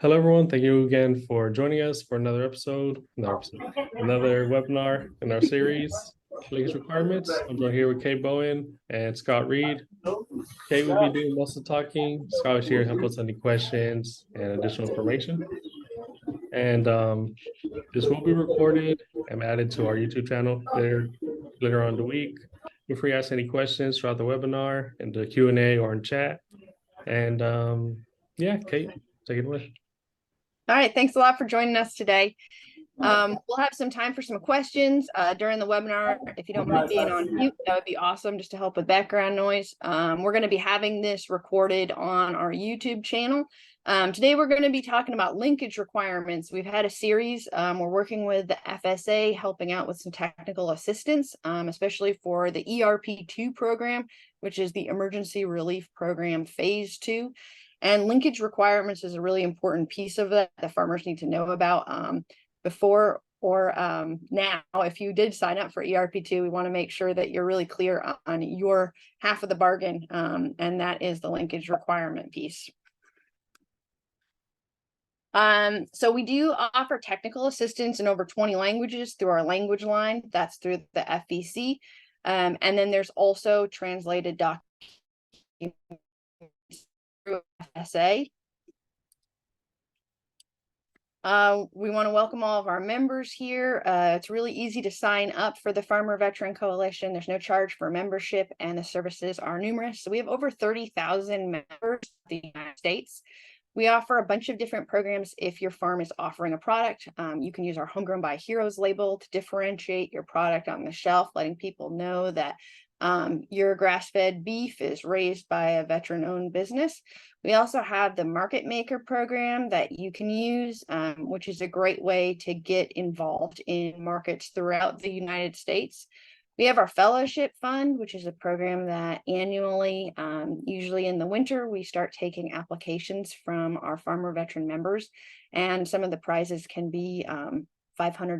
Hello, everyone. Thank you again for joining us for another another webinar in our series, Linkage Requirements. I'm joined here with Kate Bowen and Scott Reed. Kate will be doing most of the talking. Scott is here to help us with any questions and additional information. And this will be recorded and added to our YouTube channel later on the week. Feel free to ask any questions throughout the webinar in the Q&A or in chat. And yeah, Kate, take it away. All right, thanks a lot for joining us today. We'll have some time for some questions during the webinar. If you don't mind being on mute, that would be awesome, just to help with background noise. We're going to be having this recorded on our YouTube channel. Today, we're going to be talking about linkage requirements. We've had a series. We're working with the FSA, helping out with some technical assistance, especially for the ERP2 program, which is the Emergency Relief Program Phase 2. And linkage requirements is a really important piece of that the farmers need to know about before or now. If you did sign up for ERP2, we want to make sure that you're really clear on your half of the bargain, and that is the linkage requirement piece. So we do offer technical assistance in over 20 languages through our language line. That's through the FEC. And then there's also translated documents through FSA. We want to welcome all of our members here. It's really easy to sign up for the Farmer Veteran Coalition. There's no charge for membership, and the services are numerous. So we have over 30,000 members in the United States. We offer a bunch of different programs. If your farm is offering a product, you can use our Homegrown by Heroes label to differentiate your product on the shelf, letting people know that your grass-fed beef is raised by a veteran-owned business. We also have the Market Maker program that you can use, which is a great way to get involved in markets throughout the United States. We have our Fellowship Fund, which is a program that annually, usually in the winter, we start taking applications from our farmer veteran members, and some of the prizes can be $500,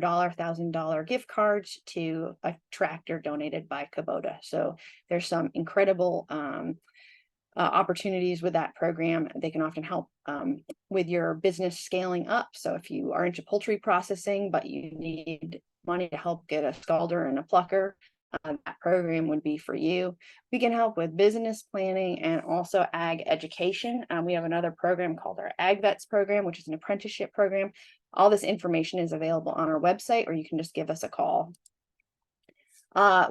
$1,000 gift cards to a tractor donated by Kubota. So there's some incredible opportunities with that program. They can often help with your business scaling up. So if you are into poultry processing, but you need money to help get a scalder and a plucker, that program would be for you. We can help with business planning and also ag education. We have another program called our Ag Vets program, which is an apprenticeship program. All this information is available on our website, or you can just give us a call.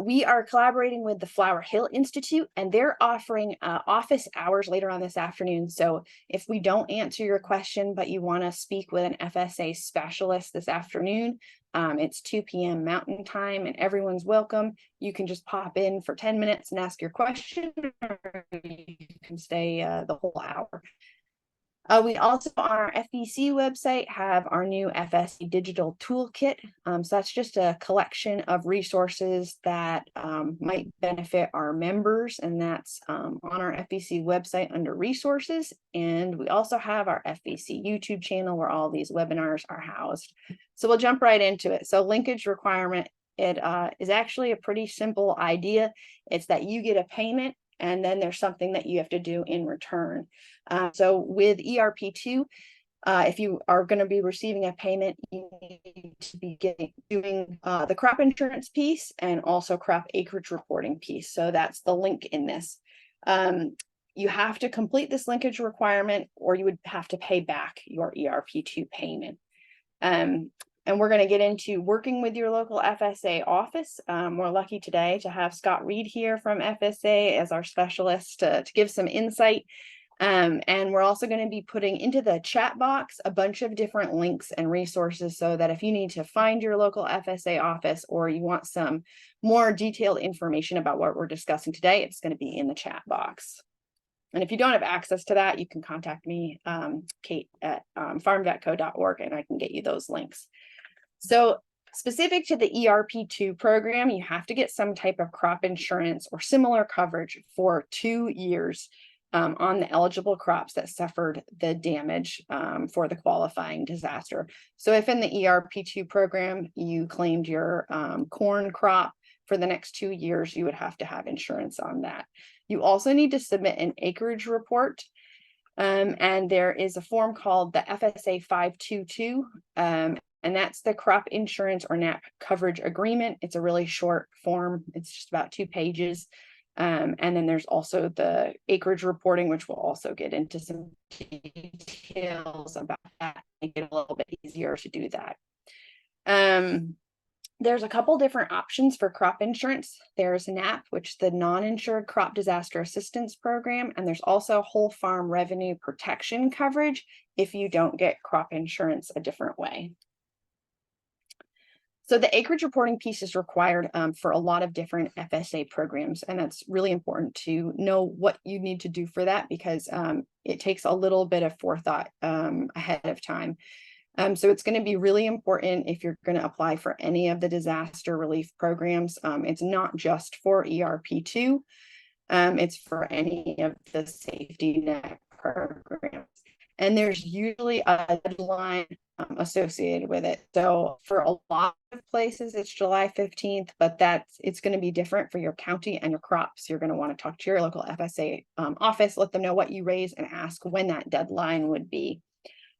We are collaborating with the Flower Hill Institute, and they're offering office hours later on this afternoon. So if we don't answer your question, but you want to speak with an FSA specialist this afternoon, it's 2 p.m. Mountain Time, and everyone's welcome. You can just pop in for 10 minutes and ask your question, or you can stay the whole hour. We also, on our FEC website, have our new FSC digital toolkit. So that's just a collection of resources that might benefit our members, and that's on our FEC website under resources. And we also have our FEC YouTube channel where all these webinars are housed. So we'll jump right into it. So linkage requirement, it is actually a pretty simple idea. It's that you get a payment, and then there's something that you have to do in return. So with ERP2, if you are going to be receiving a payment, you need to be doing the crop insurance piece and also crop acreage reporting piece. So that's the link in this. You have to complete this linkage requirement, or you would have to pay back your ERP2 payment. And we're going to get into working with your local FSA office. We're lucky today to have Scott Reed here from FSA as our specialist to give some insight. And we're also going to be putting into the chat box a bunch of different links and resources, so that if you need to find your local FSA office, or you want some more detailed information about what we're discussing today, it's going to be in the chat box. And if you don't have access to that, you can contact me, Kate, at farmvetco.org, and I can get you those links. So specific to the ERP2 program, you have to get some type of crop insurance or similar coverage for 2 years on the eligible crops that suffered the damage for the qualifying disaster. So if in the ERP2 program, you claimed your corn crop for the next 2 years, you would have to have insurance on that. You also need to submit an acreage report. And there is a form called the FSA 522, and that's the crop insurance or NAP coverage agreement. It's a really short form. It's just about 2 pages. And then there's also the acreage reporting, which we'll also get into some details about that, make it a little bit easier to do that. There's a couple different options for crop insurance. There's NAP, which is the Non-Insured Crop Disaster Assistance Program, and there's also whole farm revenue protection coverage if you don't get crop insurance a different way. So the acreage reporting piece is required for a lot of different FSA programs, and that's really important to know what you need to do for that, because it takes a little bit of forethought ahead of time. So it's going to be really important if you're going to apply for any of the disaster relief programs. It's not just for ERP2, it's for any of the safety net programs. And there's usually a deadline associated with it. So for a lot of places, it's July 15th, but it's going to be different for your county and your crops. You're going to want to talk to your local FSA office, let them know what you raise, and ask when that deadline would be.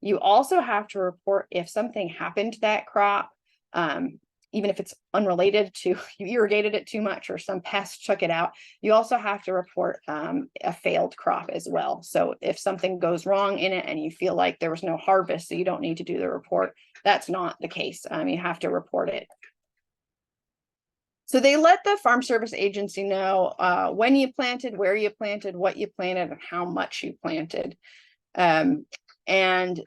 You also have to report if something happened to that crop, even if it's unrelated to you irrigated it too much or some pest took it out. You also have to report a failed crop as well. So if something goes wrong in it and you feel like there was no harvest, so you don't need to do the report, that's not the case. You have to report it. So they let the Farm Service Agency know when you planted, where you planted, what you planted, and how much you planted. And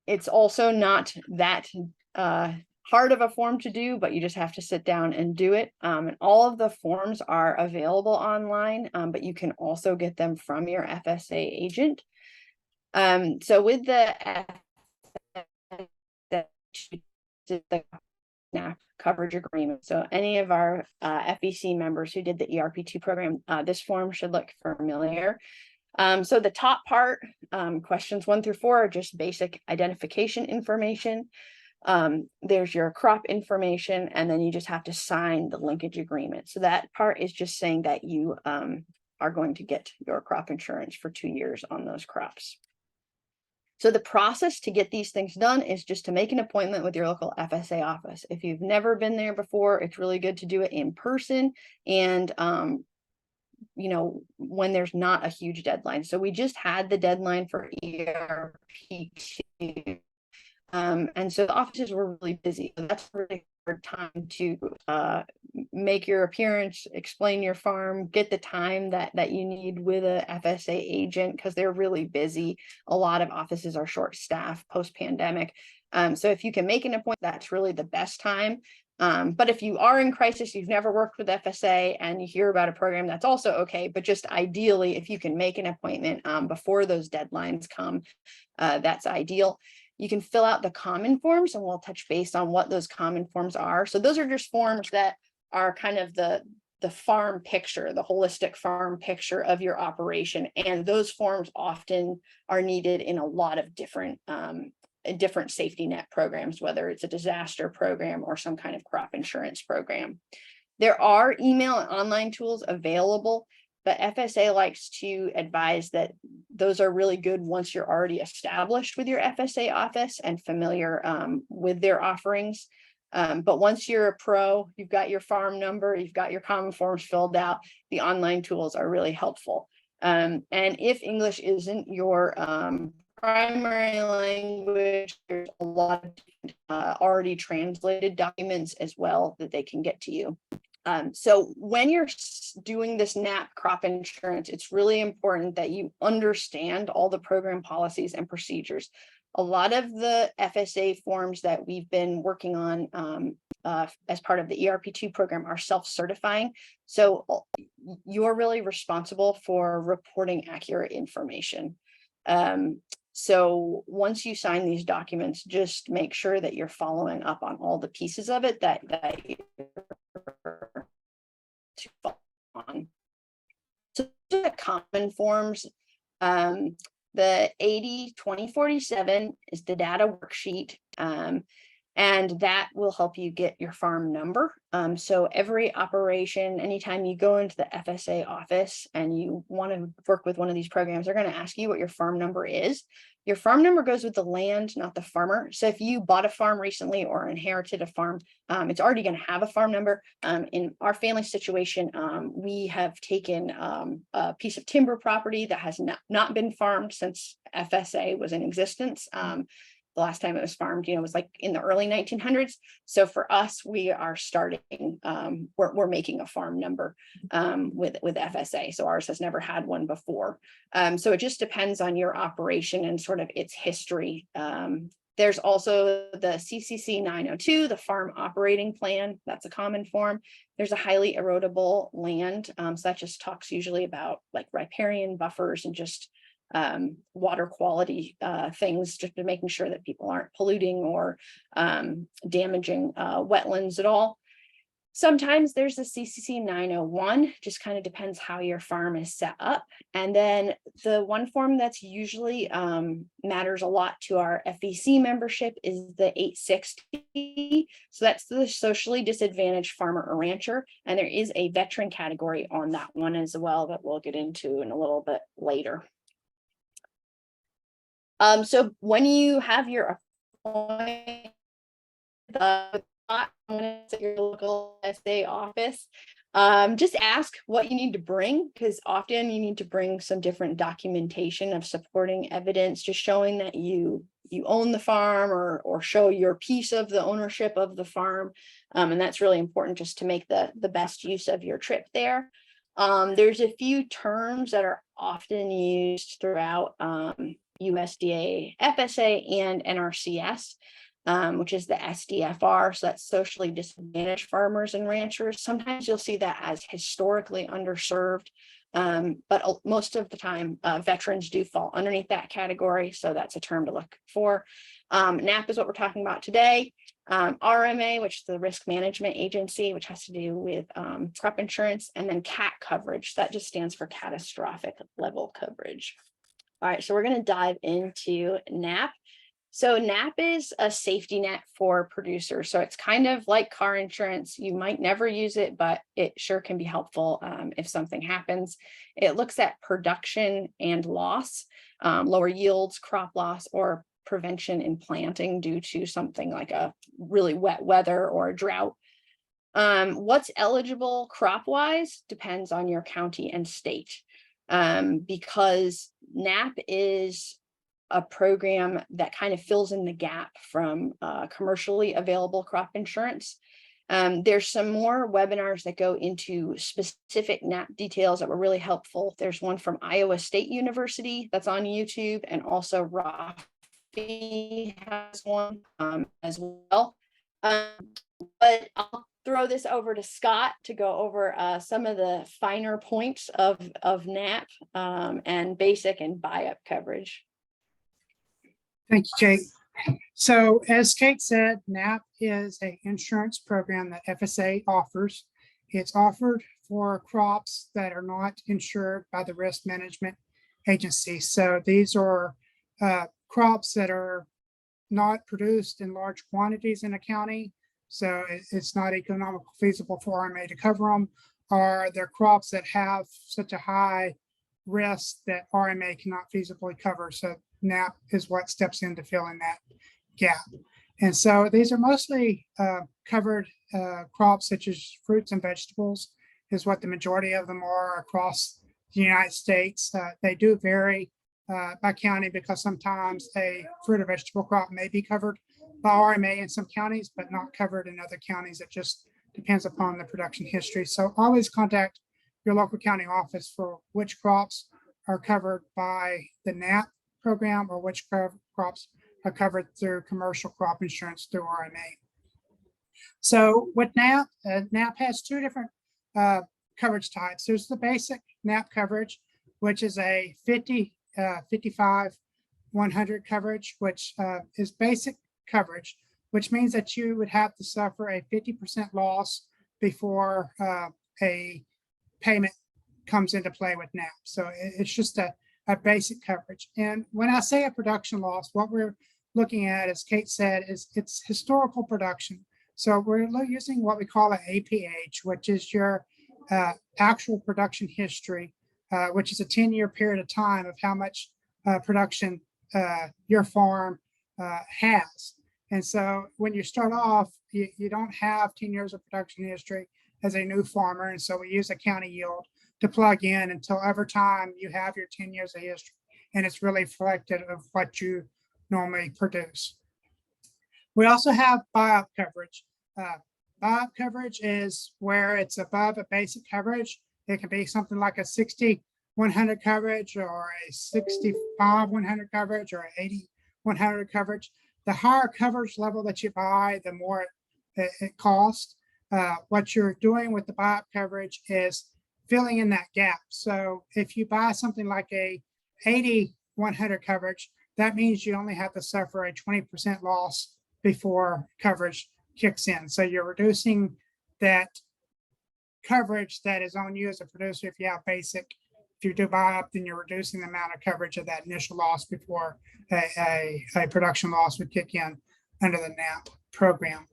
it's also not that hard of a form to do, but you just have to sit down and do it. And all of the forms are available online, but you can also get them from your FSA agent. So with the NAP coverage agreement, so any of our FEC members who did the ERP2 program, this form should look familiar. So the top part, questions 1 through 4 are just basic identification information. There's your crop information, and then you just have to sign the linkage agreement. So that part is just saying that you are going to get your crop insurance for 2 years on those crops. So the process to get these things done is just to make an appointment with your local FSA office. If you've never been there before, it's really good to do it in person, and when there's not a huge deadline. So we just had the deadline for ERP2. And so the offices were really busy. That's a really hard time to make your appearance, explain your farm, get the time that you need with a FSA agent, because they're really busy. A lot of offices are short-staffed post-pandemic. So if you can make an appointment, that's really the best time. But if you are in crisis, you've never worked with FSA, and you hear about a program, that's also okay. But just ideally, if you can make an appointment before those deadlines come, that's ideal. You can fill out the common forms, and we'll touch base on what those common forms are. So those are just forms that are kind of the farm picture, the holistic farm picture of your operation. And those forms often are needed in a lot of different safety net programs, whether it's a disaster program or some kind of crop insurance program. There are email and online tools available, but FSA likes to advise that those are really good once you're already established with your FSA office and familiar with their offerings. But once you're a pro, you've got your farm number, you've got your common forms filled out, the online tools are really helpful. And if English isn't your primary language, there's a lot of already translated documents as well that they can get to you. So when you're doing this NAP crop insurance, it's really important that you understand all the program policies and procedures. A lot of the FSA forms that we've been working on as part of the ERP2 program are self-certifying. So you're really responsible for reporting accurate information. So once you sign these documents, just make sure that you're following up on all the pieces of it that you're to follow on. So the common forms, the 80-2047 is the data worksheet. And that will help you get your farm number. So every operation, anytime you go into the FSA office and you want to work with one of these programs, they're going to ask you what your farm number is. Your farm number goes with the land, not the farmer. So if you bought a farm recently or inherited a farm, it's already going to have a farm number. In our family situation, we have taken a piece of timber property that has not been farmed since FSA was in existence. The last time it was farmed, was like in the early 1900s. So for us, we are starting, we're making a farm number with FSA. So ours has never had one before. So it just depends on your operation and sort of its history. There's also the CCC 902, the Farm Operating Plan. That's a common form. There's a highly erodible land. So that just talks usually about like riparian buffers and just water quality things, just making sure that people aren't polluting or damaging wetlands at all. Sometimes there's a CCC 901, just kind of depends how your farm is set up. And then the one form that's usually matters a lot to our FEC membership is the 860. So that's the socially disadvantaged farmer or rancher. And there is a veteran category on that one as well that we'll get into in a little bit later. So when you have your appointment, at your local FSA office, just ask what you need to bring, because often you need to bring some different documentation of supporting evidence, just showing that you own the farm or show your piece of the ownership of the farm. And that's really important just to make the best use of your trip there. There's a few terms that are often used throughout USDA, FSA, and NRCS, which is the SDFR. So that's socially disadvantaged farmers and ranchers. Sometimes you'll see that as historically underserved, but most of the time veterans do fall underneath that category. So that's a term to look for. NAP is what we're talking about today. RMA, which is the Risk Management Agency, which has to do with crop insurance, and then CAT coverage. That just stands for catastrophic level coverage. All right, so we're going to dive into NAP. So NAP is a safety net for producers. So it's kind of like car insurance. You might never use it, but it sure can be helpful if something happens. It looks at production and loss, lower yields, crop loss, or prevention in planting due to something like a really wet weather or a drought. What's eligible crop-wise depends on your county and state, because NAP is a program that kind of fills in the gap from commercially available crop insurance. There's some more webinars that go into specific NAP details that were really helpful. There's one from Iowa State University that's on YouTube, and also Rafi has one as well. But I'll throw this over to Scott to go over some of the finer points of NAP and basic and buy-up coverage. Thank you, Kate. So as Kate said, NAP is an insurance program that FSA offers. It's offered for crops that are not insured by the Risk Management Agency. So these are crops that are not produced in large quantities in a county. So it's not economically feasible for RMA to cover them, or they're crops that have such a high risk that RMA cannot feasibly cover. So NAP is what steps in to fill in that gap. And so these are mostly covered crops such as fruits and vegetables is what the majority of them are across the United States. They do vary by county, because sometimes a fruit or vegetable crop may be covered by RMA in some counties, but not covered in other counties. It just depends upon the production history. So always contact your local county office for which crops are covered by the NAP program or which crops are covered through commercial crop insurance through RMA. So with NAP, NAP has two different coverage types. There's the basic NAP coverage, which is a 55, 100 coverage, which is basic coverage, which means that you would have to suffer a 50% loss before a payment comes into play with NAP. So it's just a basic coverage. And when I say a production loss, what we're looking at, as Kate said, is it's historical production. So we're using what we call an APH, which is your actual production history, which is a 10-year period of time of how much production your farm has. And so when you start off, you don't have 10 years of production history as a new farmer. And so we use a county yield to plug in until over time you have your 10 years of history. And it's really reflective of what you normally produce. We also have buy-up coverage. Buy-up coverage is where it's above a basic coverage. It can be something like a 60-100 coverage, or a 65-100 coverage, or an 80-100 coverage. The higher coverage level that you buy, the more it costs. What you're doing with the buy-up coverage is filling in that gap. So if you buy something like a 80-100 coverage, that means you only have to suffer a 20% loss before coverage kicks in. So you're reducing that coverage that is on you as a producer. If you have basic, if you do buy up, then you're reducing the amount of coverage of that initial loss before a production loss would kick in under the NAP program.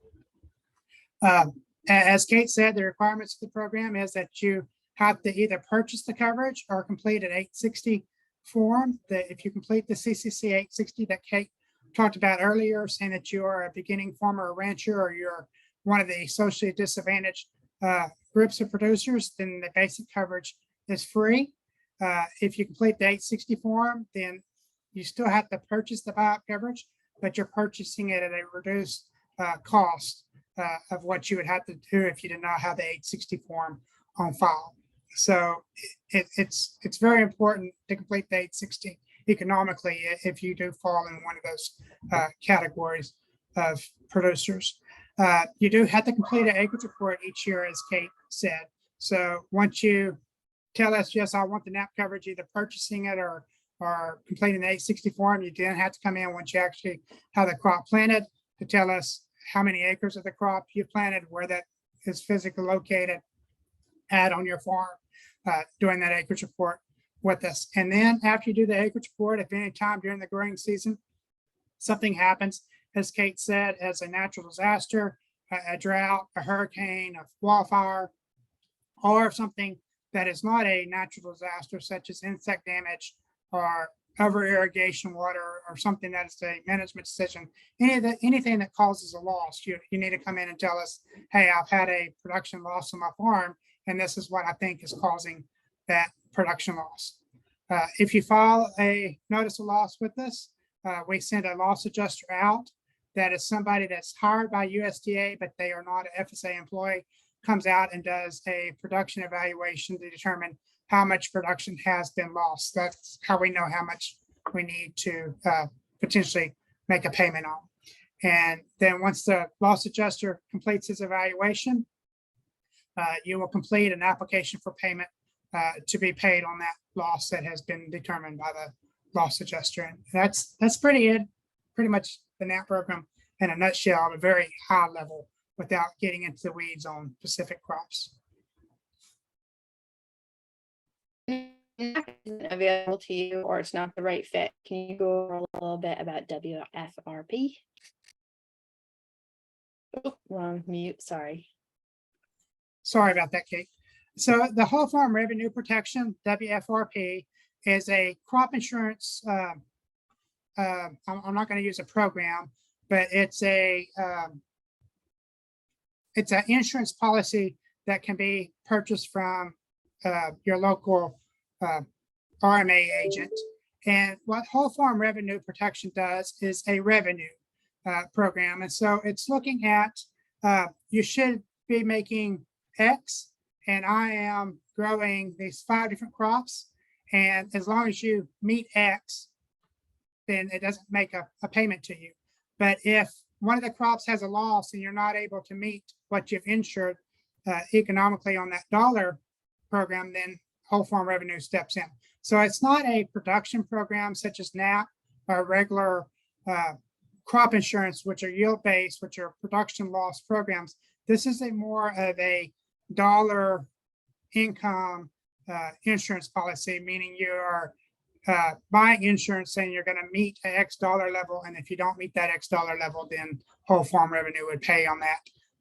As Kate said, the requirements of the program is that you have to either purchase the coverage or complete an 860 form. That if you complete the CCC 860 that Kate talked about earlier, saying that you are a beginning farmer or rancher, or you're one of the socially disadvantaged groups of producers, then the basic coverage is free. If you complete the 860 form, then you still have to purchase the buy-up coverage, but you're purchasing it at a reduced cost of what you would have to do if you did not have the 860 form on file. So it's very important to complete the 860 economically if you do fall in one of those categories of producers. You do have to complete an acreage report each year, as Kate said. So once you tell us, yes, I want the NAP coverage, either purchasing it or completing the 860 form, you then have to come in once you actually have the crop planted to tell us how many acres of the crop you planted, where that is physically located at on your farm, doing that acreage report with us. And then after you do the acreage report, if any time during the growing season something happens, as Kate said, as a natural disaster, a drought, a hurricane, a wildfire, or something that is not a natural disaster, such as insect damage or over irrigation water, or something that is a management decision, anything that causes a loss, you need to come in and tell us, hey, I've had a production loss on my farm, and this is what I think is causing that production loss. If you file a notice of loss with us, we send a loss adjuster out. That is somebody that's hired by USDA, but they are not an FSA employee, comes out and does a production evaluation to determine how much production has been lost. That's how we know how much we need to potentially make a payment on. And then once the loss adjuster completes his evaluation, you will complete an application for payment to be paid on that loss that has been determined by the loss adjuster. And that's pretty much the NAP program in a nutshell, at a very high level, without getting into the weeds on specific crops. Isn't available to you, or it's not the right fit, can you go over a little bit about WFRP? Oh, wrong mute, sorry. Sorry about that, Kate. So the Whole Farm Revenue Protection, WFRP, is a crop insurance. I'm not going to use a program, but it's an insurance policy that can be purchased from your local RMA agent. And what Whole Farm Revenue Protection does is a revenue program. And so it's looking at, you should be making X, and I am growing these 5 different crops. And as long as you meet X, then it doesn't make a payment to you. But if one of the crops has a loss and you're not able to meet what you've insured economically on that dollar program, then Whole Farm Revenue steps in. So it's not a production program such as NAP or regular crop insurance, which are yield-based, which are production loss programs. This is a more of a dollar income insurance policy, meaning you are buying insurance saying you're going to meet a X dollar level, and if you don't meet that X dollar level, then whole farm revenue would pay on that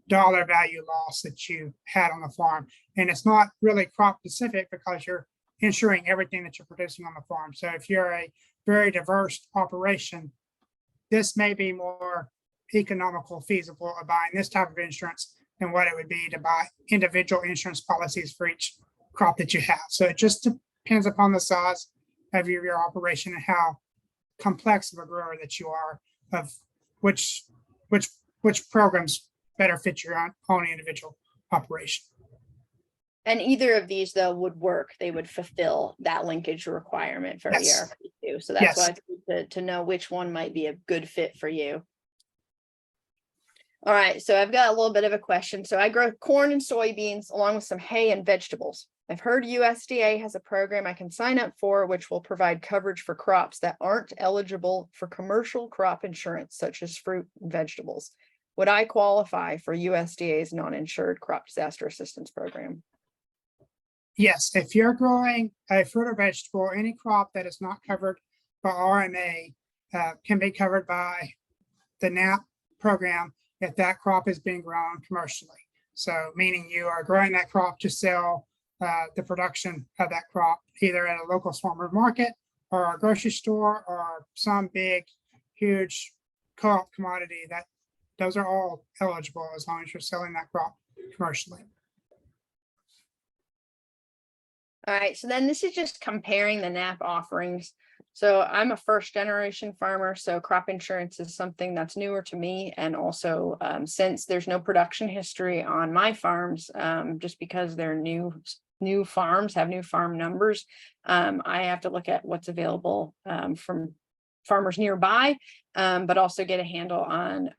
dollar value loss that you had on the farm. And it's not really crop specific because you're insuring everything that you're producing on the farm. So if you're a very diverse operation, this may be more economical, feasible of buying this type of insurance than what it would be to buy individual insurance policies for each crop that you have. So it just depends upon the size of your operation and how complex of a grower that you are, of which programs better fit your own individual operation. And either of these though would work. They would fulfill that linkage requirement for Yes. ERP2. So that's why it's good to know which one might be a good fit for you. All right, so I've got a little bit of a question. So I grow corn and soybeans along with some hay and vegetables. I've heard USDA has a program I can sign up for, which will provide coverage for crops that aren't eligible for commercial crop insurance, such as fruit and vegetables. Would I qualify for USDA's non-insured crop disaster assistance program? Yes, if you're growing a fruit or vegetable, any crop that is not covered by RMA can be covered by the NAP program if that crop is being grown commercially. So meaning you are growing that crop to sell the production of that crop either at a local farmer market or a grocery store or some big, huge co-op commodity. That those are all eligible as long as you're selling that crop commercially. All right, so then this is just comparing the NAP offerings. So I'm a first generation farmer, so crop insurance is something that's newer to me. And also since there's no production history on my farms, just because they're new farms, have new farm numbers, I have to look at what's available from farmers nearby, but also get a handle on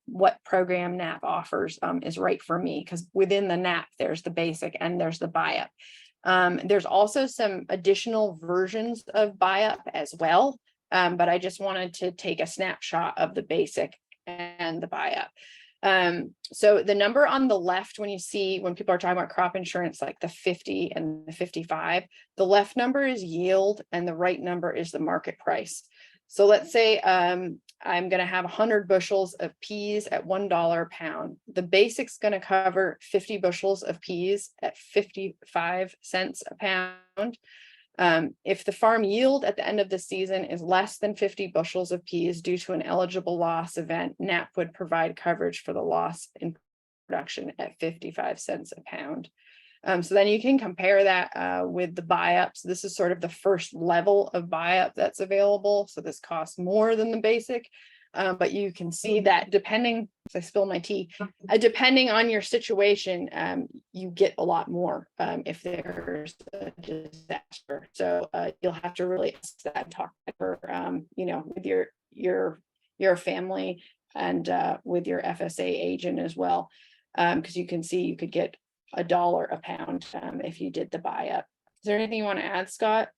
what program NAP offers is right for me, because within the NAP, there's the basic and there's the buy-up. There's also some additional versions of buy-up as well, but I just wanted to take a snapshot of the basic and the buy-up. So the number on the left, when people are talking about crop insurance, like the 50 and the 55, the left number is yield and the right number is the market price. So let's say I'm going to have 100 bushels of peas at $1 a pound. The basic's going to cover 50 bushels of peas at 55 cents a pound. If the farm yield at the end of the season is less than 50 bushels of peas due to an eligible loss event, NAP would provide coverage for the loss in production at 55 cents a pound. So then you can compare that with the buy-ups. This is sort of the first level of buy-up that's available. So this costs more than the basic, but you can see that depending, I spill my tea, depending on your situation, you get a lot more if there's a disaster. So you'll have to really ask that and talk with your family and with your FSA agent as well, because you can see you could get $1 a pound if you did the buy-up. Is there anything you want to add, Scott?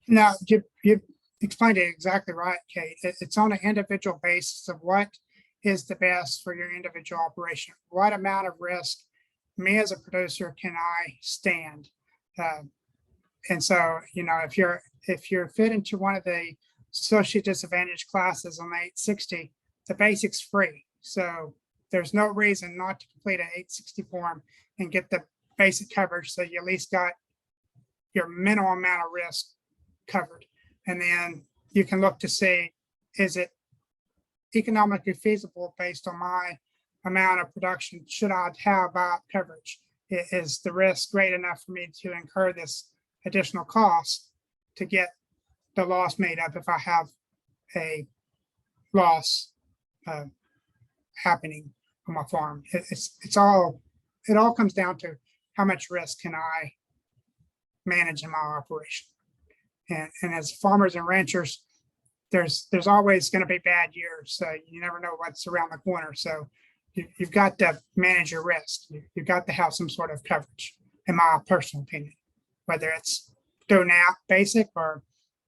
No, you explained it exactly right, Kate. It's on an individual basis of what is the best for your individual operation. What amount of risk, me as a producer, can I stand? And so, if you're fit into one of the socially disadvantaged classes on the 860, the basic's free. So there's no reason not to complete an 860 form and get the basic coverage, so you at least got your minimum amount of risk covered. And then you can look to see, is it economically feasible based on my amount of production? Should I have buy-up coverage? Is the risk great enough for me to incur this additional cost to get the loss made up if I have a loss happening on my farm? It all comes down to how much risk can I manage in my operation. And as farmers and ranchers, there's always going to be bad years. So you never know what's around the corner. So you've got to manage your risk. You've got to have some sort of coverage, in my personal opinion, whether it's through NAP basic or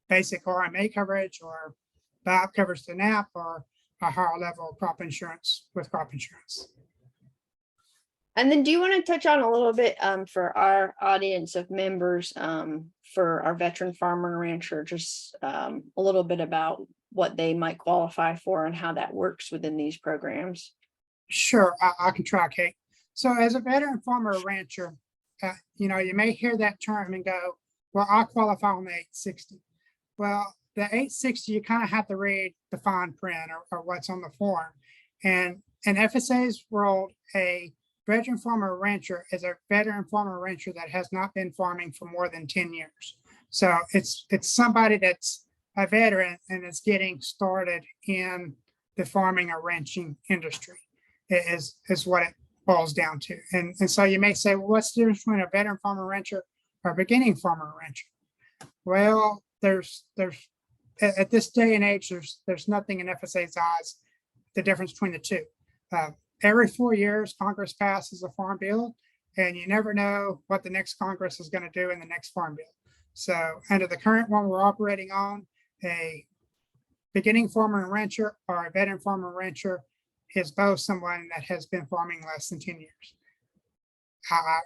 basic RMA coverage or buy-up coverage to NAP or a higher level crop insurance with crop insurance. And then do you want to touch on a little bit for our audience of members, for our veteran farmer and rancher, just a little bit about what they might qualify for and how that works within these programs? Sure, I can try, Kate. So as a veteran farmer or rancher, you may hear that term and go, well, I qualify on the 860. Well, the 860, you kind of have to read the fine print or what's on the form. And in FSA's world, a veteran farmer or rancher is a veteran farmer or rancher that has not been farming for more than 10 years. So it's somebody that's a veteran and is getting started in the farming or ranching industry is what it boils down to. And so you may say, well, what's the difference between a veteran farmer rancher or a beginning farmer rancher? Well, there's at this day and age, there's nothing in FSA's eyes, the difference between the two. Every 4 years, Congress passes a farm bill, and you never know what the next Congress is going to do in the next farm bill. So under the current one we're operating on, a beginning farmer and rancher or a veteran farmer and rancher is both someone that has been farming less than 10 years.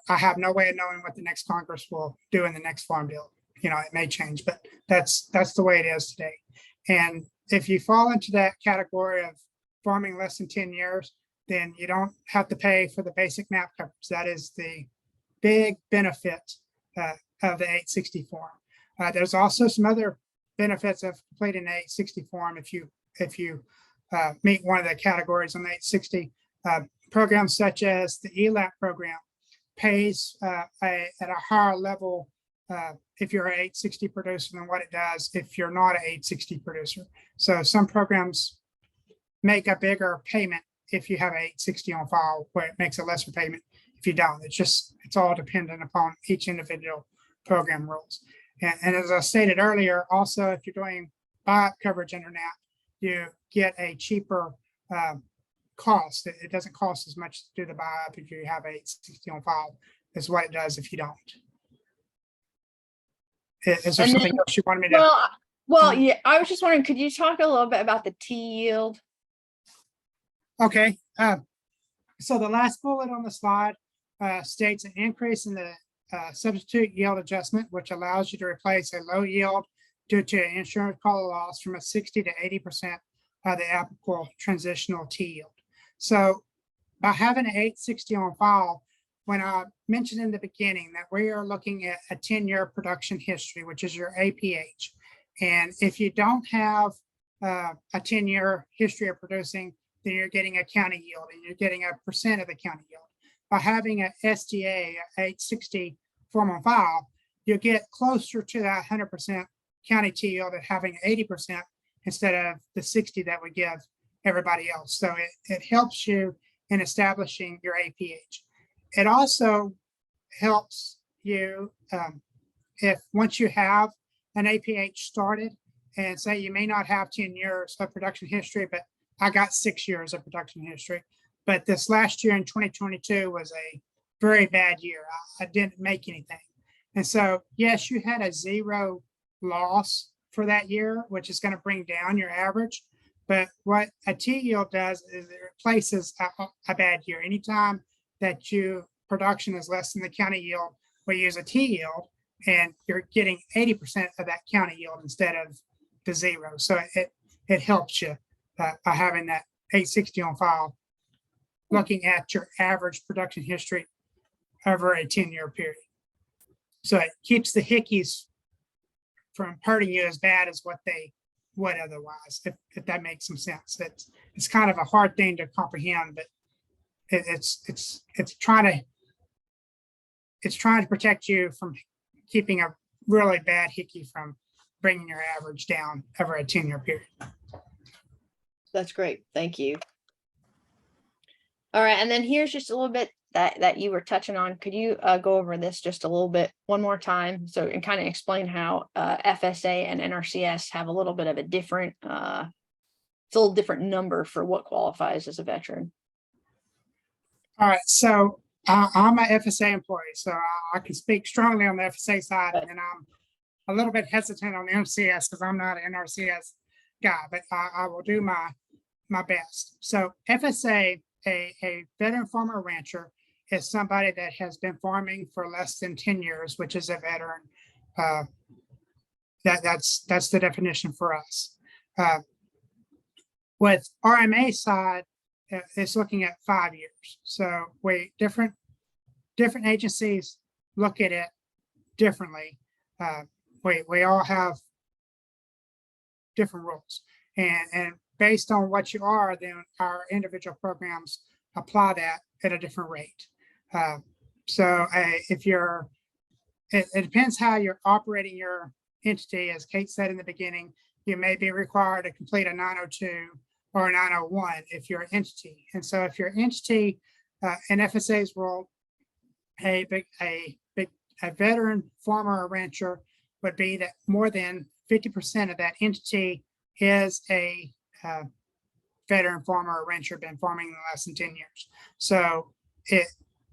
I have no way of knowing what the next Congress will do in the next farm bill. It may change, but that's the way it is today. And if you fall into that category of farming less than 10 years, then you don't have to pay for the basic MAP coverage. That is the big benefit of the 860 form. There's also some other benefits of completing the 860 form if you meet one of the categories on the 860. Programs such as the ELAP program pays at a higher level if you're an 860 producer than what it does if you're not an 860 producer. So some programs make a bigger payment if you have an 860 on file, where it makes a lesser payment if you don't. It's all dependent upon each individual program rules. And as I stated earlier, also, if you're doing buy-up coverage under NAP, you get a cheaper cost. It doesn't cost as much to do the buy-up if you have 860 on file as what it does if you don't. Is there something else you wanted me to? Well, yeah, I was just wondering, could you talk a little bit about the T yield? Okay, so the last bullet on the slide states an increase in the substitute yield adjustment, which allows you to replace a low yield due to an insurance call loss from a 60 to 80% of the applicable transitional T yield. So by having an 860 on file, when I mentioned in the beginning that we are looking at a 10-year production history, which is your APH. And if you don't have a 10-year history of producing, then you're getting a county yield and you're getting a percent of the county yield. By having an SDA 860 form on file, you get closer to that 100% county T yield at having 80% instead of the 60 that we give everybody else. So it helps you in establishing your APH. It also helps you if once you have an APH started, and say you may not have 10 years of production history, but I got 6 years of production history. But this last year in 2022 was a very bad year. I didn't make anything. And so, yes, you had a zero loss for that year, which is going to bring down your average. But what a T yield does is it replaces a bad year. Anytime that your production is less than the county yield, we use a T yield, and you're getting 80% of that county yield instead of the zero. So it helps you by having that 860 on file, looking at your average production history over a 10-year period. So it keeps the hickeys from hurting you as bad as what they would otherwise, if that makes some sense. It's kind of a hard thing to comprehend, but it's trying to protect you from keeping a really bad hickey from bringing your average down over a 10-year period. That's great. Thank you. All right. And then here's just a little bit that you were touching on. Could you go over this just a little bit one more time? So, and kind of explain how FSA and NRCS have a little bit of a different, it's a little different number for what qualifies as a veteran. All right. So I'm an FSA employee, so I can speak strongly on the FSA side, and I'm a little bit hesitant on the NRCS because I'm not an NRCS guy, but I will do my best. So FSA, a veteran farmer rancher, is somebody that has been farming for less than 10 years, which is a veteran. That's the definition for us. With RMA side, it's looking at 5 years. So different agencies look at it differently. We all have different rules, and based on what you are, then our individual programs apply that at a different rate. So if you're, it depends how you're operating your entity. As Kate said in the beginning, you may be required to complete a 902 or a 901 if you're an entity. And so if you're an entity, in FSA's world, a veteran farmer or rancher would be that more than 50% of that entity is a veteran farmer or rancher, been farming in less than 10 years. So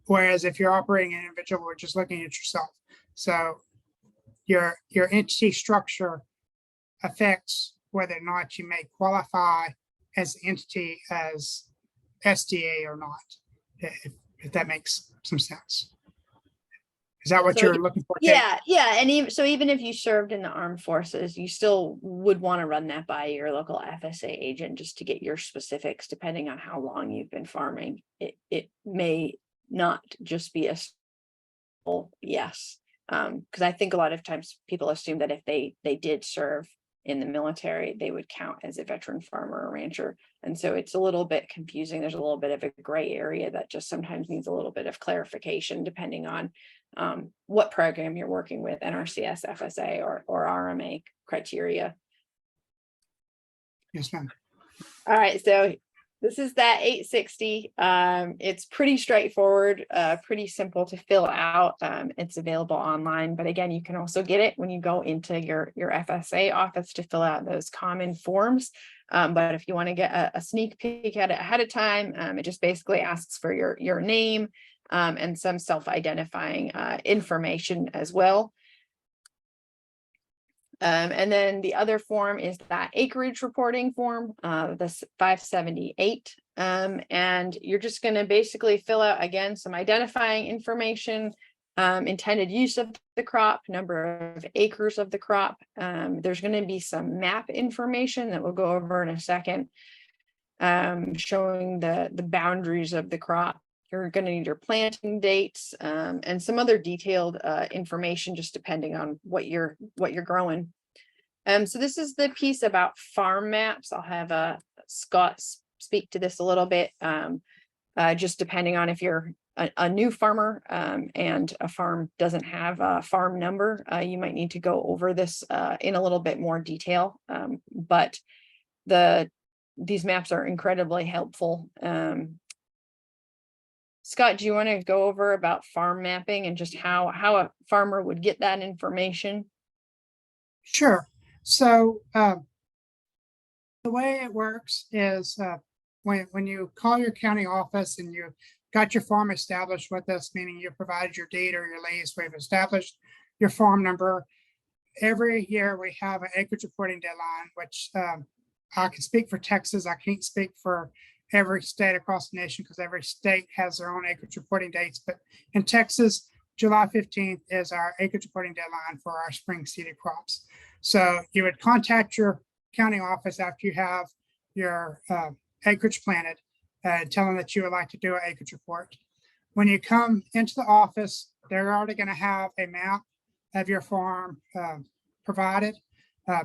whereas if you're operating an individual, we're just looking at yourself. So your entity structure affects whether or not you may qualify as an entity as SDA or not, if that makes some sense. Is that what you're looking for, Kate? Yeah. And even if you served in the armed forces, you still would want to run that by your local FSA agent just to get your specifics, depending on how long you've been farming. It may not just be a yes. Because I think a lot of times people assume that if they did serve in the military, they would count as a veteran farmer or rancher. And so it's a little bit confusing. There's a little bit of a gray area that just sometimes needs a little bit of clarification depending on what program you're working with, NRCS, FSA, or RMA criteria. Yes, ma'am. All right, so this is that 860. It's pretty straightforward, pretty simple to fill out. It's available online, but again, you can also get it when you go into your FSA office to fill out those common forms. But if you want to get a sneak peek at it ahead of time, it just basically asks for your name and some self-identifying information as well. And then the other form is that acreage reporting form, this 578. And you're just going to basically fill out, again, some identifying information, intended use of the crop, number of acres of the crop. There's going to be some map information that we'll go over in a second, showing the boundaries of the crop. You're going to need your planting dates and some other detailed information, just depending on what you're growing. So this is the piece about farm maps. I'll have Scott speak to this a little bit, just depending on if you're a new farmer and a farm doesn't have a farm number, you might need to go over this in a little bit more detail. But these maps are incredibly helpful. Scott, do you want to go over about farm mapping and just how a farmer would get that information? Sure. So the way it works is when you call your county office and you got your farm established with us, meaning you provided your deed or your lease, we've established your farm number. Every year we have an acreage reporting deadline, which I can speak for Texas. I can't speak for every state across the nation because every state has their own acreage reporting dates. But in Texas, July 15th is our acreage reporting deadline for our spring seeded crops. So you would contact your county office after you have your acreage planted, tell them that you would like to do an acreage report. When you come into the office, they're already going to have a map of your farm provided,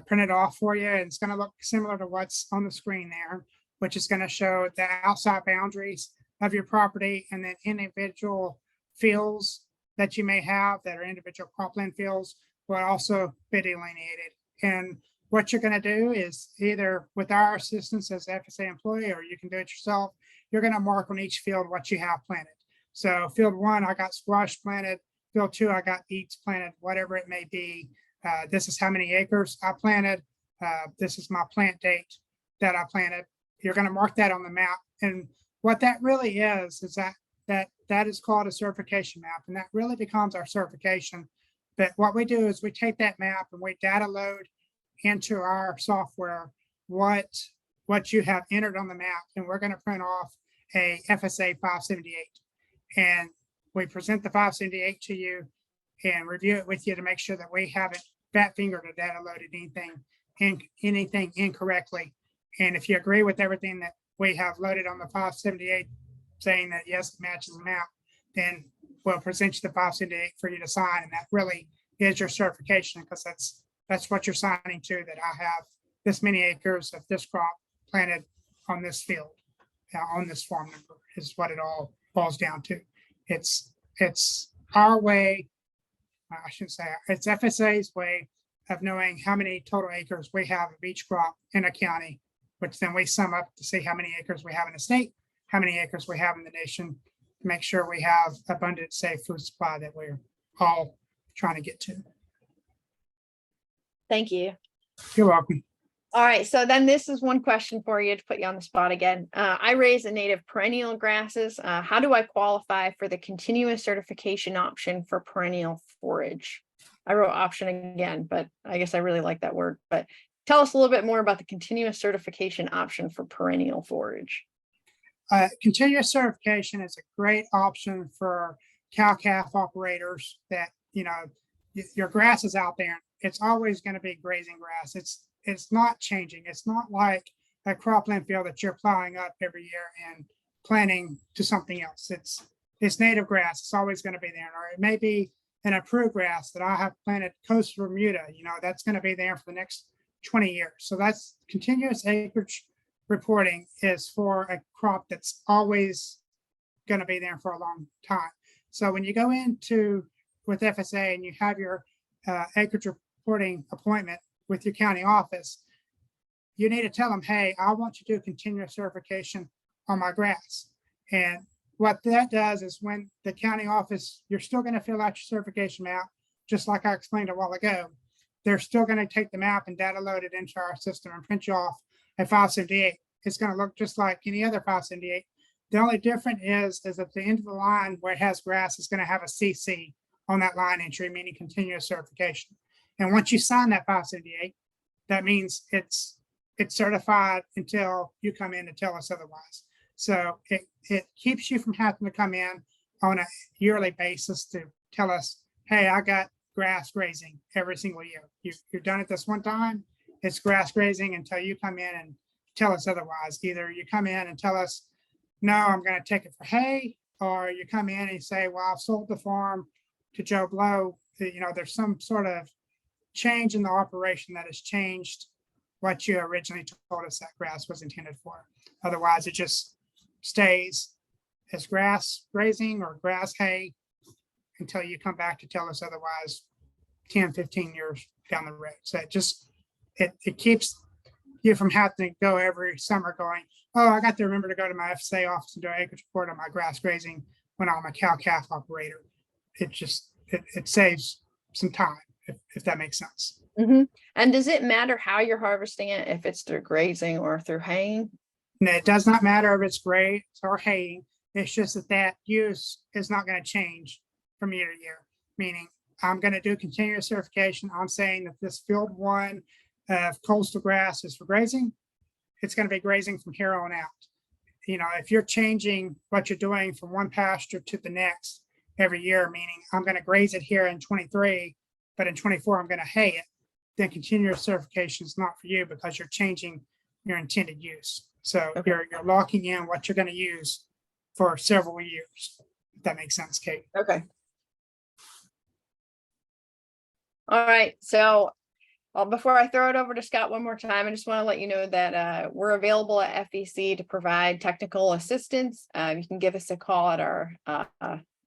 printed off for you. And it's going to look similar to what's on the screen there, which is going to show the outside boundaries of your property and then individual fields that you may have that are individual cropland fields will also be delineated. And what you're going to do is either with our assistance as FSA employee, or you can do it yourself, you're going to mark on each field what you have planted. So field 1, I got squash planted. Field 2, I got beets planted, whatever it may be. This is how many acres I planted. This is my plant date that I planted. You're going to mark that on the map. And what that really is that is called a certification map. And that really becomes our certification. But what we do is we take that map and we data load into our software what you have entered on the map. And we're going to print off a FSA 578. And we present the 578 to you and review it with you to make sure that we haven't fat fingered or data loaded anything incorrectly. And if you agree with everything that we have loaded on the 578, saying that yes, it matches them out, then we'll present you the 578 for you to sign. And that really is your certification, because that's what you're signing to, that I have this many acres of this crop planted on this field, on this farm number, is what it all boils down to. It's our way, I shouldn't say, it's FSA's way of knowing how many total acres we have of each crop in a county, which then we sum up to see how many acres we have in the state, how many acres we have in the nation, to make sure we have abundant, safe food supply that we're all trying to get to. Thank you. You're welcome. All right, so then this is one question for you to put you on the spot again. I raise a native perennial grasses. How do I qualify for the continuous certification option for perennial forage? I wrote option again, but I guess I really like that word. But tell us a little bit more about the continuous certification option for perennial forage. Continuous certification is a great option for cow-calf operators that, your grass is out there. It's always going to be grazing grass. It's not changing. It's not like a cropland field that you're plowing up every year and planting to something else. It's native grass. It's always going to be there. Or it may be an approved grass that I have planted coastal Bermuda, that's going to be there for the next 20 years. So that's continuous acreage reporting is for a crop that's always going to be there for a long time. So when you go into with FSA and you have your acreage reporting appointment with your county office, you need to tell them, hey, I want you to do continuous certification on my grass. And what that does is, when the county office, you're still going to fill out your certification map, just like I explained a while ago. They're still going to take the map and data load it into our system and print you off a 578. It's going to look just like any other 578. The only difference is at the end of the line where it has grass, it's going to have a CC on that line entry, meaning continuous certification. And once you sign that 578, that means it's certified until you come in and tell us otherwise. So it keeps you from having to come in on a yearly basis to tell us, hey, I got grass grazing every single year. You've done it this one time, it's grass grazing, until you come in and tell us otherwise. Either you come in and tell us, no, I'm going to take it for hay, or you come in and you say, well, I've sold the farm to Joe Blow. There's some sort of change in the operation that has changed what you originally told us that grass was intended for. Otherwise, it just stays as grass grazing or grass hay until you come back to tell us otherwise 10, 15 years down the road. So it keeps you from having to go every summer going, oh, I got to remember to go to my FSA office and do an acreage report on my grass grazing when I'm a cow-calf operator. It saves some time, if that makes sense. Mm-hmm. And does it matter how you're harvesting it, if it's through grazing or through haying? No, it does not matter if it's grazing or haying. It's just that use is not going to change from year to year. Meaning, I'm going to do continuous certification. I'm saying that this field 1 of coastal grass is for grazing. It's going to be grazing from here on out. If you're changing what you're doing from one pasture to the next every year, meaning I'm going to graze it here in 23, but in 24 I'm going to hay it, then continuous certification is not for you, because you're changing your intended use. So Okay. you're locking in what you're going to use for several years. If that makes sense, Kate. Okay. All right. So before I throw it over to Scott one more time, I just want to let you know that we're available at FEC to provide technical assistance. You can give us a call at our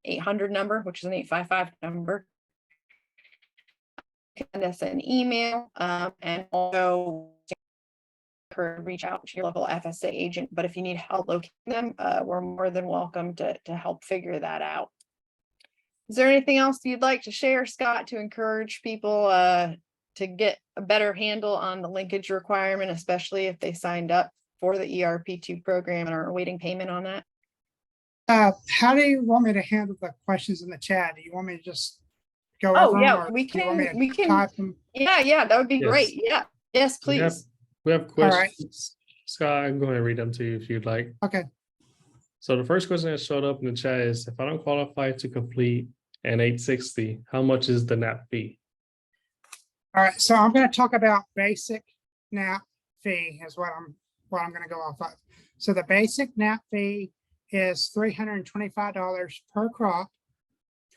800 number, which is an 855 number. Send us an email, and also reach out to your local FSA agent. But if you need help locating them, we're more than welcome to help figure that out. Is there anything else you'd like to share, Scott, to encourage people to get a better handle on the linkage requirement, especially if they signed up for the ERP2 program and are awaiting payment on that? How do you want me to handle the questions in the chat? Do you want me to just go Oh, over yeah, them, or we do you want me can, to we can, type them? yeah, that would be Yes. great. Yeah, yes, We have, please. we have All right. questions. Scott, I'm going to read them to you if you'd like. Okay. So the first question that showed up in the chat is, if I don't qualify to complete an 860, how much is the NAP fee? All right, so I'm going to talk about basic NAP fee is what I'm going to go off of. So the basic NAP fee is $325 per crop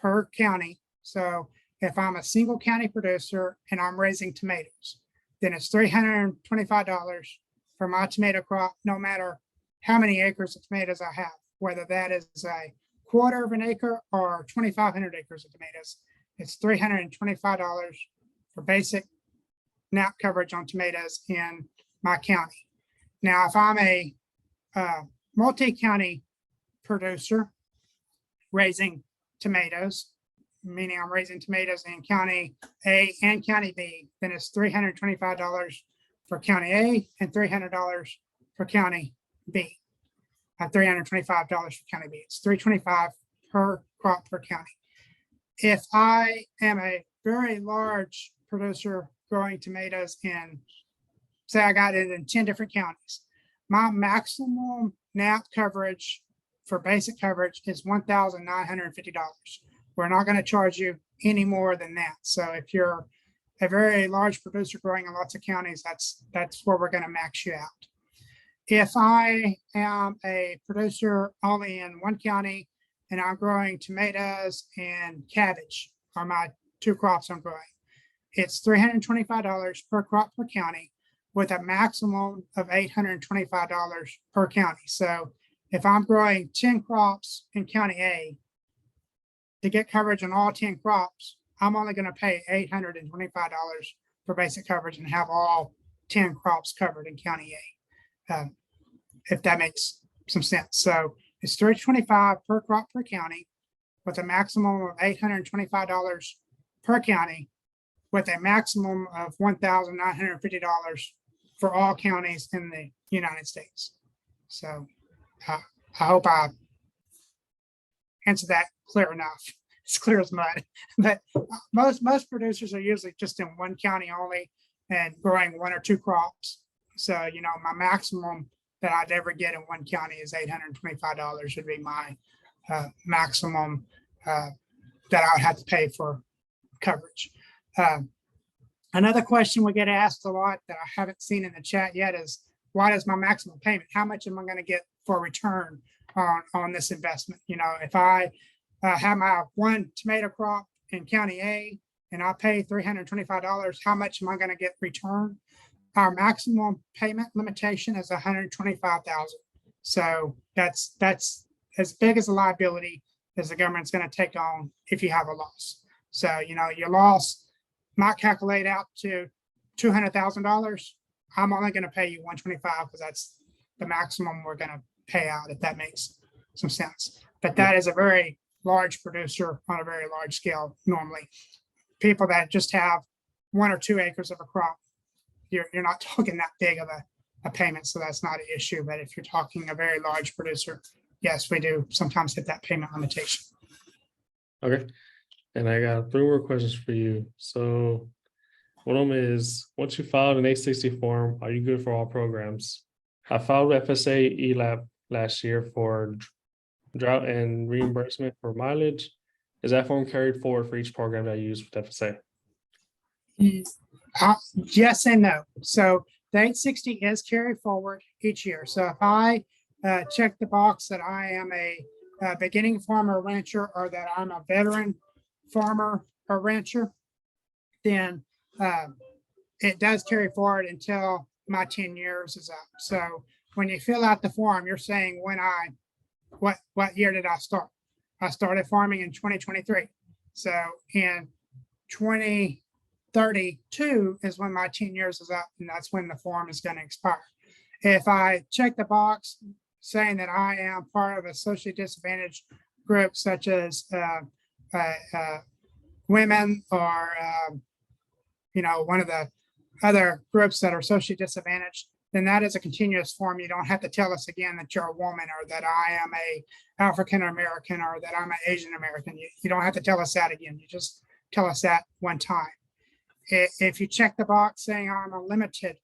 per county. So if I'm a single county producer and I'm raising tomatoes, then it's $325 for my tomato crop, no matter how many acres of tomatoes I have, whether that is a quarter of an acre or 2,500 acres of tomatoes. It's $325 for basic NAP coverage on tomatoes in my county. Now, if I'm a multi-county producer raising tomatoes, meaning I'm raising tomatoes in county A and county B, then it's $325 for county A and $300 for county B. $325 for county B. It's $325 per crop per county. If I am a very large producer growing tomatoes in, say I got it in 10 different counties, my maximum NAP coverage for basic coverage is $1,950. We're not going to charge you any more than that. So if you're a very large producer growing in lots of counties, that's where we're going to max you out. If I am a producer only in one county and I'm growing tomatoes and cabbage are my two crops I'm growing, it's $325 per crop per county with a maximum of $825 per county. So if I'm growing 10 crops in county A, to get coverage on all 10 crops, I'm only going to pay $825 for basic coverage and have all 10 crops covered in county A, if that makes some sense. So it's $325 per crop per county with a maximum of $825 per county with a maximum of $1,950 for all counties in the United States. So I hope I answered that clear enough. It's clear as mud. But most producers are usually just in one county only and growing one or two crops. So, my maximum that I'd ever get in one county is $825 would be my maximum that I would have to pay for coverage. Another question we get asked a lot that I haven't seen in the chat yet is, what is my maximum payment? How much am I going to get for return on this investment? If I have my one tomato crop in county A and I pay $325, how much am I going to get return? Our maximum payment limitation is $125,000. So that's as big as a liability as the government's going to take on if you have a loss. So, your loss might calculate out to $200,000. I'm only going to pay you $125 because that's the maximum we're going to pay out, if that makes some sense. But that is a very large producer on a very large scale. Normally, people that just have 1 or 2 acres of a crop, you're not talking that big of a payment, so that's not an issue. But if you're talking a very large producer, yes, we do sometimes hit that payment limitation. Okay. And I got 3 more questions for you. So one of them is, once you filed an 860 form, are you good for all programs? I filed FSA ELAP last year for drought and reimbursement for mileage. Is that form carried forward for each program that I use with FSA? Yes and no. So the 860 is carried forward each year. So if I check the box that I am a beginning farmer rancher or that I'm a veteran farmer or rancher, then it does carry forward until my 10 years is up. So when you fill out the form, you're saying what year did I start? I started farming in 2023. So in 2032 is when my 10 years is up, and that's when the form is going to expire. If I check the box saying that I am part of a socially disadvantaged group, such as women or one of the other groups that are socially disadvantaged, then that is a continuous form. You don't have to tell us again that you're a woman or that I am a African American or that I'm an Asian American. You don't have to tell us that again. You just tell us that one time. If you check the box saying I'm a limited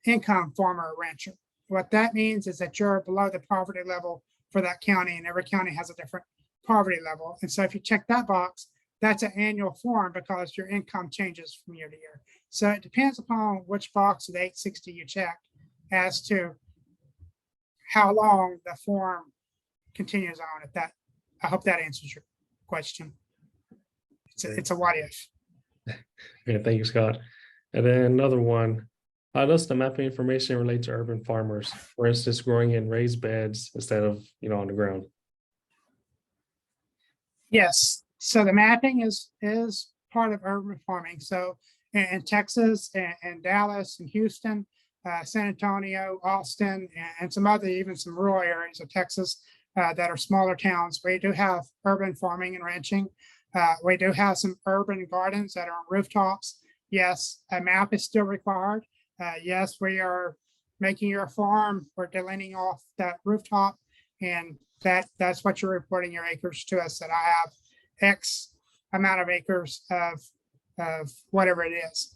income farmer or rancher, what that means is that you're below the poverty level for that county, and every county has a different poverty level. And so if you check that box, that's an annual form because your income changes from year to year. So it depends upon which box of the 860 you check as to how long the form continues on. If that, I hope that answers your question. It's a what if. Okay, thank you, Scott. And then another one. How does the mapping information relate to urban farmers? For instance, growing in raised beds instead of, on the ground. Yes, so the mapping is part of urban farming. So in Texas and Dallas and Houston, San Antonio, Austin, and some other, even some rural areas of Texas that are smaller towns, we do have urban farming and ranching. We do have some urban gardens that are on rooftops. Yes, a map is still required. Yes, we are making your farm, we're delineating off that rooftop, and that's what you're reporting your acres to us, that I have X amount of acres of whatever it is.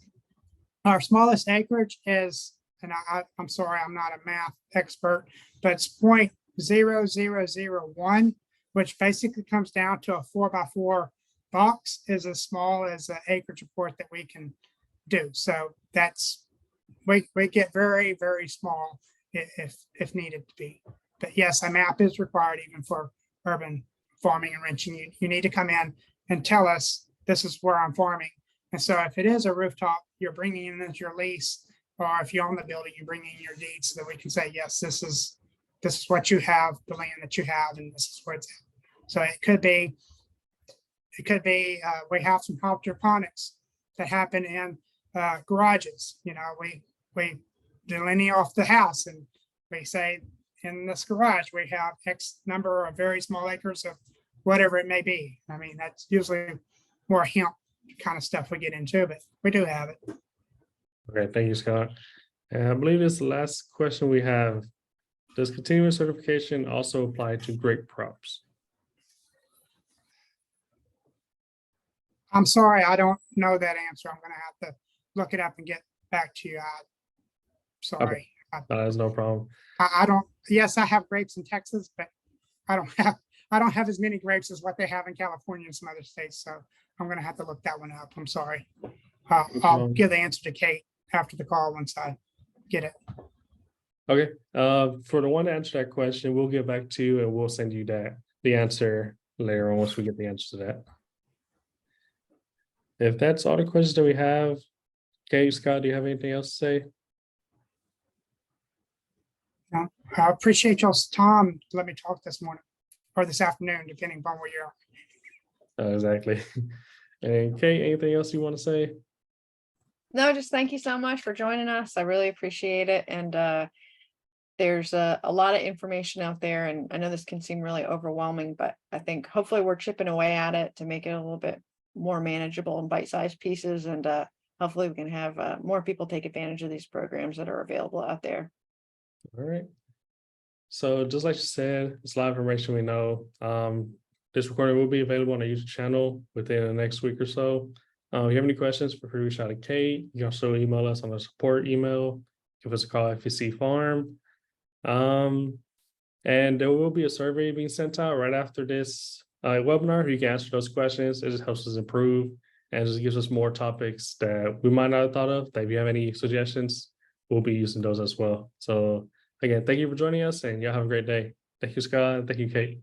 Our smallest acreage is, and I'm sorry, I'm not a math expert, but it's 0.0001, which basically comes down to a 4x4 box, is as small as an acreage report that we can do. So that's, we get very, very small if needed to be. But yes, a map is required even for urban farming and ranching. You need to come in and tell us this is where I'm farming. And so if it is a rooftop, you're bringing in as your lease, or if you own the building, you bring in your deed so that we can say, yes, this is what you have, the land that you have, and this is where it's at. So it could be we have some hydroponics that happen in garages. We delineate off the house and we say, in this garage, we have X number of very small acres of whatever it may be. I mean, that's usually more hemp kind of stuff we get into, but we do have it. Okay, thank you, Scott. And I believe this is the last question we have. Does continuous certification also apply to grape crops? I'm sorry, I don't know that answer. I'm going to have to look it up and get back to you. Sorry. That's no problem. I don't, yes, I have grapes in Texas, but I don't have as many grapes as what they have in California and some other states. So I'm going to have to look that one up. I'm sorry. I'll give the answer to Kate after the call once I get it. Okay. For the one to answer that question, we'll get back to you and we'll send you the answer later on once we get the answer to that. If that's all the questions that we have, Kate, Scott, do you have anything else to say? No, I appreciate y'all's time to let me talk this morning or this afternoon, depending upon where you're at. Exactly. And Kate, anything else you want to say? No, just thank you so much for joining us. I really appreciate it. And there's a lot of information out there, and I know this can seem really overwhelming, but I think hopefully we're chipping away at it to make it a little bit more manageable and bite-sized pieces. And hopefully we can have more people take advantage of these programs that are available out there. All right. So just like you said, it's a lot of information we know. This recording will be available on our YouTube channel within the next week or so. If you have any questions, feel free to reach out to Kate. You can also email us on the support email. Give us a call at FSA Farm. And there will be a survey being sent out right after this webinar. You can answer those questions. It just helps us improve and just gives us more topics that we might not have thought of. That if you have any suggestions, we'll be using those as well. So again, thank you for joining us, and y'all have a great day. Thank you, Scott. Thank you, Kate.